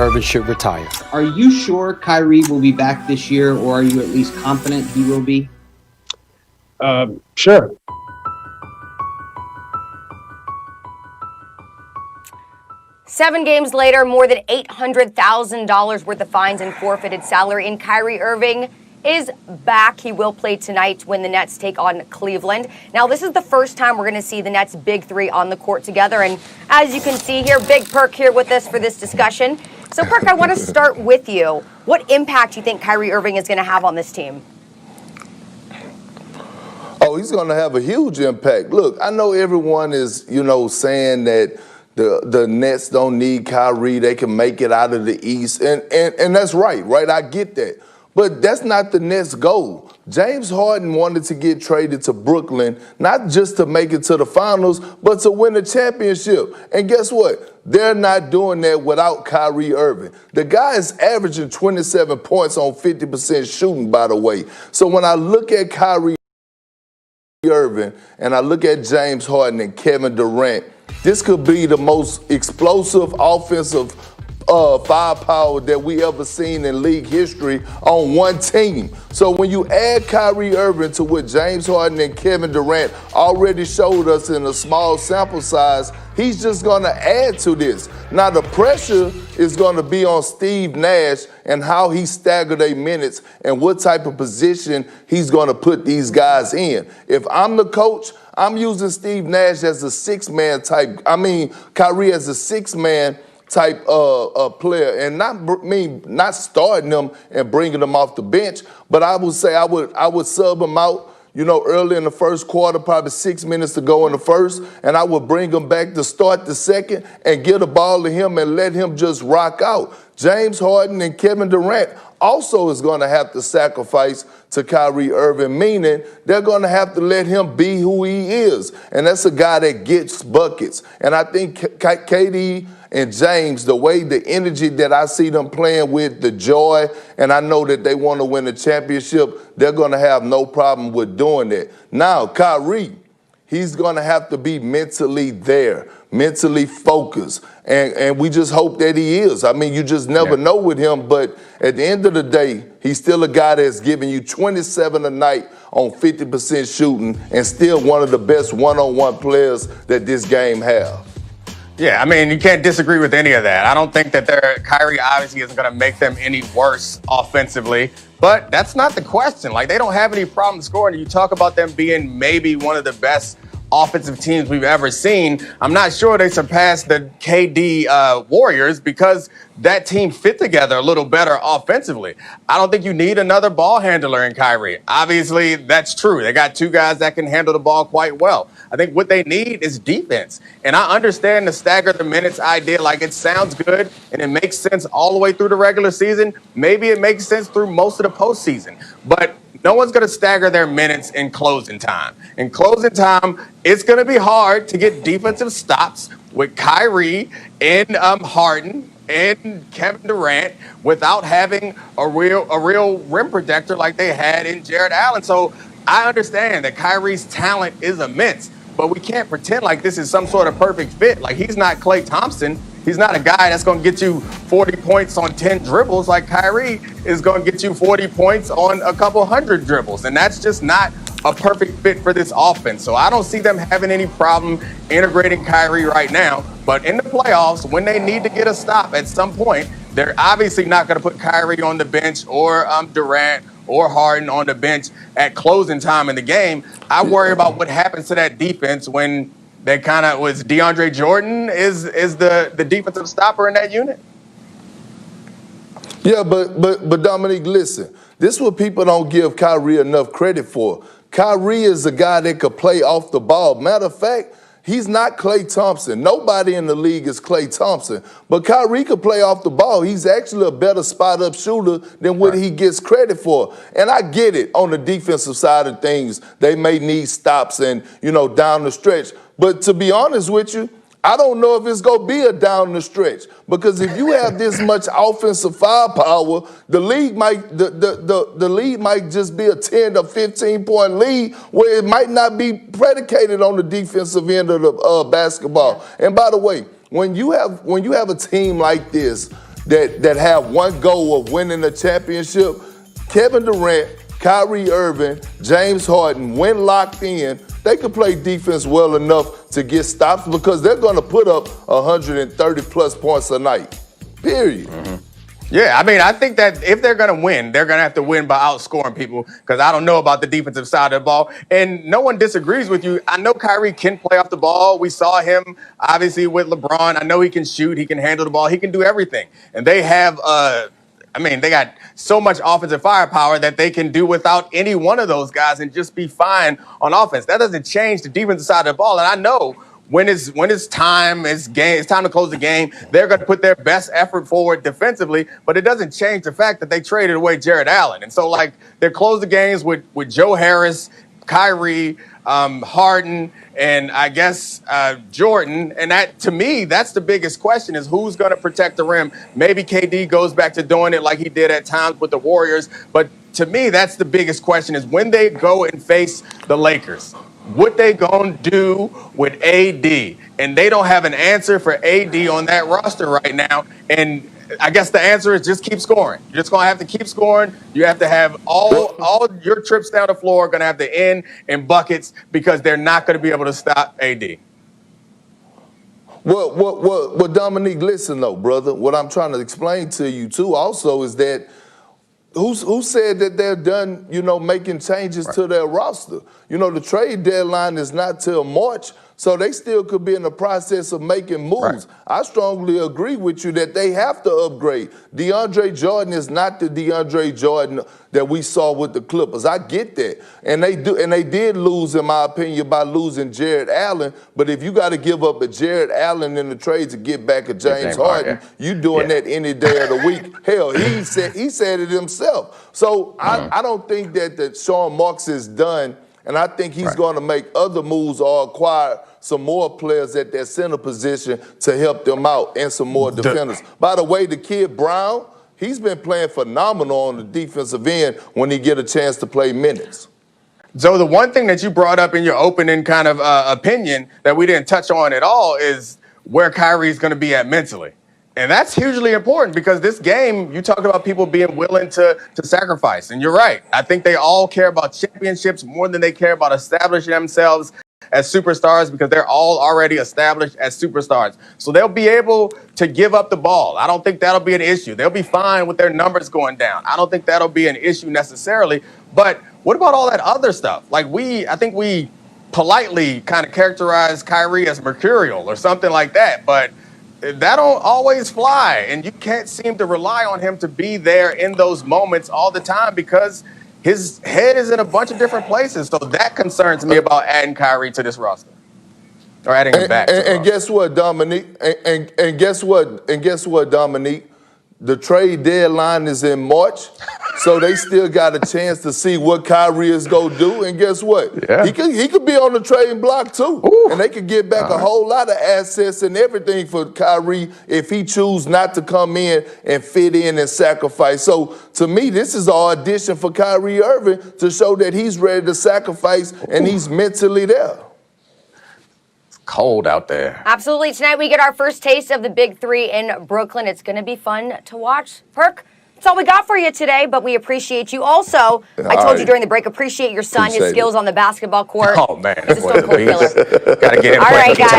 Irving should retire. Are you sure Kyrie will be back this year, or are you at least confident he will be? Sure. Seven games later, more than $800,000 worth of fines and forfeited salary, and Kyrie Irving is back. He will play tonight when the Nets take on Cleveland. Now, this is the first time we're going to see the Nets' big three on the court together. And as you can see here, Big Perk here with us for this discussion. So, Perk, I want to start with you. What impact do you think Kyrie Irving is going to have on this team? Oh, he's going to have a huge impact. Look, I know everyone is, saying that the Nets don't need Kyrie. They can make it out of the East. And that's right? I get that. But that's not the Nets' goal. James Harden wanted to get traded to Brooklyn, not just to make it to the finals, but to win a championship. And guess what? They're not doing that without Kyrie Irving. The guy is averaging 27 points on 50% shooting, by the way. So when I look at Kyrie Irving and I look at James Harden and Kevin Durant, this could be the most explosive offensive firepower that we ever seen in league history on one team. So when you add Kyrie Irving to what James Harden and Kevin Durant already showed us in a small sample size, he's just going to add to this. Now the pressure is going to be on Steve Nash and how he staggered their minutes and what type of position he's going to put these guys in. If I'm the coach, I'm using Steve Nash as a six-man type. Kyrie as a six-man type player, and not starting them and bringing them off the bench, but I would say I would sub them out, early in the first quarter, probably 6 minutes to go in the first, and I would bring him back to start the second and get the ball to him and let him just rock out. James Harden and Kevin Durant also is going to have to sacrifice to Kyrie Irving, meaning they're going to have to let him be who he is, and that's a guy that gets buckets. And I think KD and James, the way, the energy that I see them playing with, the joy, and I know that they want to win the championship, they're going to have no problem with doing that. Now, Kyrie, he's going to have to be mentally there, mentally focused, and we just hope that he is. You just never know with him, but at the end of the day, he's still a guy that's giving you 27 a night on 50% shooting and still one of the best one-on-one players that this game have. Yeah, you can't disagree with any of that. I don't think that Kyrie obviously isn't going to make them any worse offensively, but that's not the question. They don't have any problem scoring. You talk about them being maybe one of the best offensive teams we've ever seen. I'm not sure they surpassed the KD Warriors because that team fit together a little better offensively. I don't think you need another ball handler in Kyrie. Obviously, that's true. They got two guys that can handle the ball quite well. I think what they need is defense. And I understand the stagger the minutes idea. It sounds good and it makes sense all the way through the regular season. Maybe it makes sense through most of the postseason. But no one's going to stagger their minutes in closing time. In closing time, it's going to be hard to get defensive stops with Kyrie and Harden and Kevin Durant without having a real rim protector like they had in Jared Allen. So I understand that Kyrie's talent is immense, but we can't pretend like this is some sort of perfect fit. He's not Klay Thompson. He's not a guy that's going to get you 40 points on 10 dribbles. Kyrie is going to get you 40 points on a couple hundred dribbles. And that's just not a perfect fit for this offense. So I don't see them having any problem integrating Kyrie right now. But in the playoffs, when they need to get a stop at some point, they're obviously not going to put Kyrie on the bench or Durant or Harden on the bench at closing time in the game. I worry about what happens to that defense when they was DeAndre Jordan is the defensive stopper in that unit. Yeah, but Dominique, listen, this is what people don't give Kyrie enough credit for. Kyrie is a guy that could play off the ball. Matter of fact, he's not Klay Thompson. Nobody in the league is Klay Thompson. But Kyrie could play off the ball. He's actually a better spot-up shooter than what he gets credit for. And I get it, on the defensive side of things, they may need stops and, down the stretch. But to be honest with you, I don't know if it's going to be a down the stretch, because if you have this much offensive firepower, the league might just be a 10 to 15 point lead where it might not be predicated on the defensive end of the basketball. And by the way, when you have a team like this, that have one goal of winning a championship, Kevin Durant, Kyrie Irving, James Harden, when locked in, they can play defense well enough to get stops because they're going to put up 130-plus points a night, period. Yeah, I mean, I think that if they're going to win, they're going to have to win by outscoring people because I don't know about the defensive side of the ball. And no one disagrees with you. I know Kyrie can play off the ball. We saw him, obviously, with LeBron. I know he can shoot. He can handle the ball. He can do everything. And they have, they got so much offensive firepower that they can do without any one of those guys and just be fine on offense. That doesn't change the defensive side of the ball. And I know when it's time to close the game, they're going to put their best effort forward defensively, but it doesn't change the fact that they traded away Jared Allen. And so, like, they close the games with Joe Harris, Kyrie, Harden, and I guess Jordan. And that, to me, that's the biggest question is who's going to protect the rim. Maybe KD goes back to doing it like he did at times with the Warriors. But to me, that's the biggest question is when they go and face the Lakers, what they gonna do with AD? And they don't have an answer for AD on that roster right now. And I guess the answer is just keep scoring. You're just gonna have to keep scoring. You have to have all your trips down the floor are gonna have to end in buckets because they're not gonna be able to stop AD. Well, Dominique, listen though, brother. What I'm trying to explain to you too also is that who said that they're done, making changes to their roster? The trade deadline is not till March, so they still could be in the process of making moves. Right. I strongly agree with you that they have to upgrade. DeAndre Jordan is not the DeAndre Jordan that we saw with the Clippers. I get that. And they did lose, in my opinion, by losing Jared Allen. But if you got to give up a Jared Allen in the trade to get back a James Harden, you doing that any day of the week. Hell, he said it himself. So I don't think that Sean Marks is done. And I think he's going to make other moves or acquire some more players at that center position to help them out and some more defenders. By the way, the kid Brown, he's been playing phenomenal on the defensive end when he get a chance to play minutes. So the one thing that you brought up in your opening kind of opinion that we didn't touch on at all is where Kyrie's going to be at mentally. And that's hugely important because this game, you talk about people being willing to sacrifice. And you're right. I think they all care about championships more than they care about establishing themselves as superstars because they're all already established as superstars. So they'll be able to give up the ball. I don't think that'll be an issue. They'll be fine with their numbers going down. I don't think that'll be an issue necessarily. But what about all that other stuff? Like I think we politely kind of characterize Kyrie as mercurial or something like that. But that don't always fly, and you can't seem to rely on him to be there in those moments all the time because his head is in a bunch of different places. So that concerns me about adding Kyrie to this roster or adding him back. And guess what, Dominique? And guess what, Dominique? The trade deadline is in March, so they still got a chance to see what Kyrie is going to do. And guess what? Yeah. He could be on the trading block too. Ooh. And they could get back a whole lot of assets and everything for Kyrie if he choose not to come in and fit in and sacrifice. So to me, this is an audition for Kyrie Irving to show that he's ready to sacrifice and he's mentally there. Cold out there. Absolutely. Tonight we get our first taste of the Big Three in Brooklyn. It's going to be fun to watch. Perk, that's all we got for you today, but we appreciate you. Also, I told you during the break, appreciate your son, his skills on the basketball court. Oh, man. He's a stone cold killer. Got to get him. All right, guys.